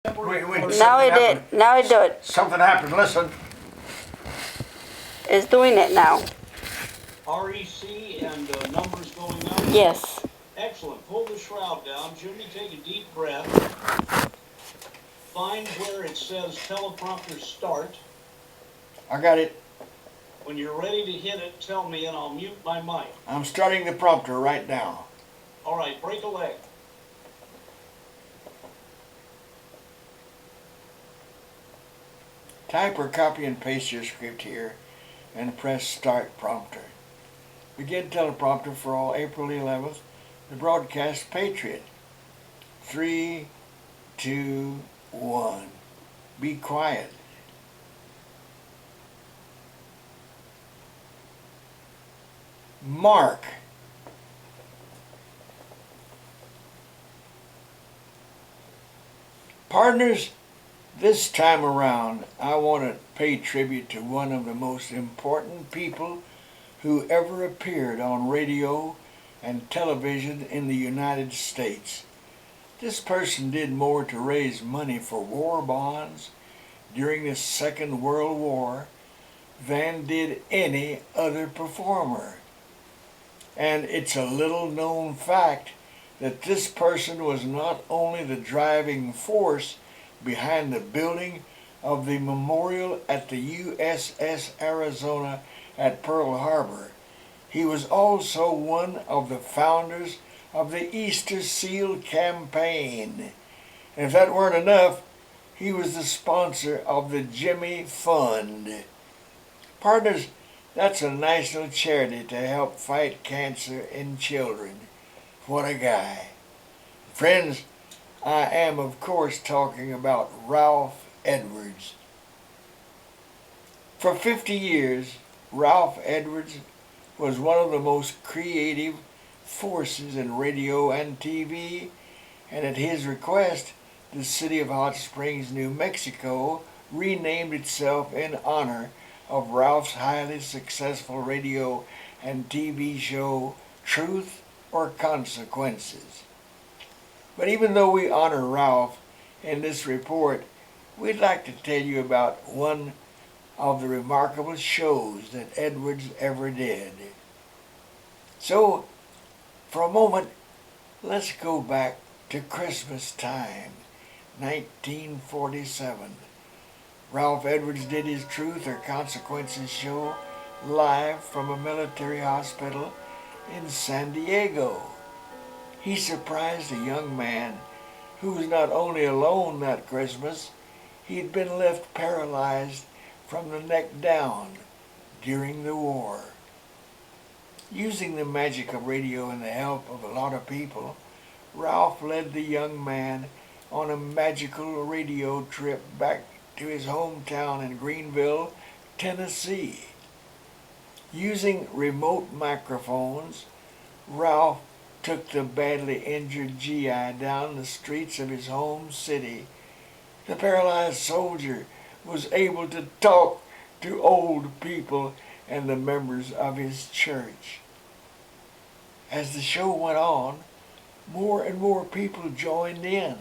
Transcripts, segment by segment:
Wait, Now it did. Now it do it. Something happened, listen. It's doing it now. REC and numbers going up? Yes. Excellent. Pull the shroud down. Jimmy, take a deep breath. Find where it says teleprompter start. I got it. When you're ready to hit it, tell me and I'll mute my mic. I'm starting the prompter right now. All right, break a leg. Type or copy and paste your script here and press Start Prompter. Begin teleprompter for all April 11th. The broadcast Patriot. 3, 2, 1. Be quiet. Mark. Partners, this time around, I want to pay tribute to one of the most important people who ever appeared on radio and television in the United States. This person did more to raise money for war bonds during the Second World War than did any other performer. And it's a little known fact that this person was not only the driving force behind the building of the memorial at the USS Arizona at Pearl Harbor, he was also one of the founders of the Easter Seal Campaign. And if that weren't enough, he was the sponsor of the Jimmy Fund. Partners, that's a national charity to help fight cancer in children. What a guy. Friends, I am of course talking about Ralph Edwards. For 50 years, Ralph Edwards was one of the most creative forces in radio and TV, and at his request, the city of Hot Springs, New Mexico renamed itself in honor of Ralph's highly successful radio and TV show, Truth or Consequences. But even though we honor Ralph in this report, we'd like to tell you about one of the remarkable shows that Edwards ever did. So, for a moment, let's go back to Christmas time, 1947. Ralph Edwards did his Truth or Consequences show live from a military hospital in San Diego. He surprised a young man who was not only alone that Christmas, he'd been left paralyzed from the neck down during the war. Using the magic of radio and the help of a lot of people, Ralph led the young man on a magical radio trip back to his hometown in Greenville, Tennessee. Using remote microphones, Ralph took the badly injured GI down the streets of his home city. The paralyzed soldier was able to talk to old people and the members of his church. As the show went on, more and more people joined in.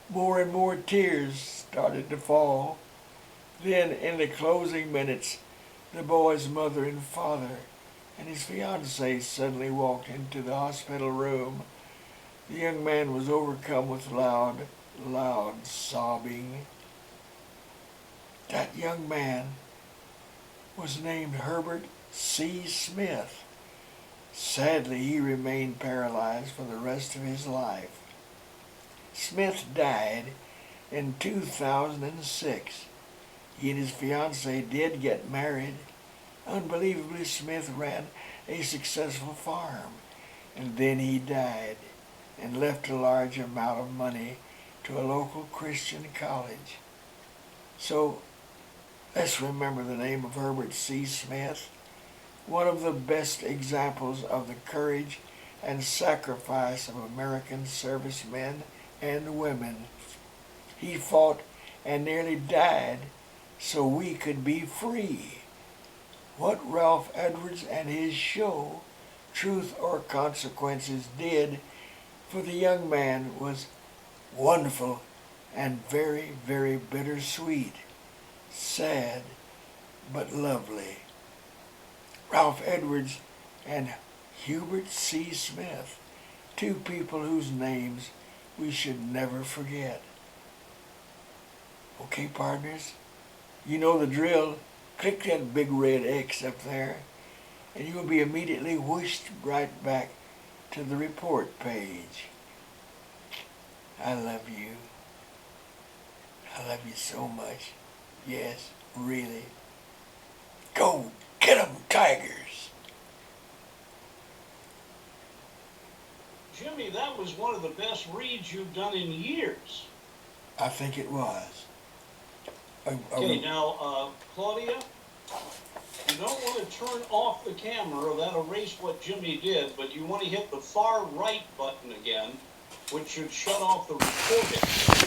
More and more tears started to fall. Then, in the closing minutes, the boy's mother and father and his fiancée suddenly walked into the hospital room. The young man was overcome with loud sobbing. That young man was named Herbert C. Smith. Sadly, he remained paralyzed for the rest of his life. Smith died in 2006. He and his fiancée did get married. Unbelievably, Smith ran a successful farm, and then he died and left a large amount of money to a local Christian college. So, let's remember the name of Herbert C. Smith, one of the best examples of the courage and sacrifice of American servicemen and women. He fought and nearly died so we could be free. What Ralph Edwards and his show, Truth or Consequences, did for the young man was wonderful and very, very bittersweet. Sad, but lovely. Ralph Edwards and Hubert C. Smith, two people whose names we should never forget. Okay, partners, you know the drill. Click that big red X up there, and you will be immediately whooshed right back to the report page. I love you. I love you so much. Yes, really. Go get 'em, Tigers. Jimmy, that was one of the best reads you've done in years. I think it was. Okay, now, Claudia, you don't want to turn off the camera, or that'll erase what Jimmy did, but you want to hit the far right button again, which should shut off the recording.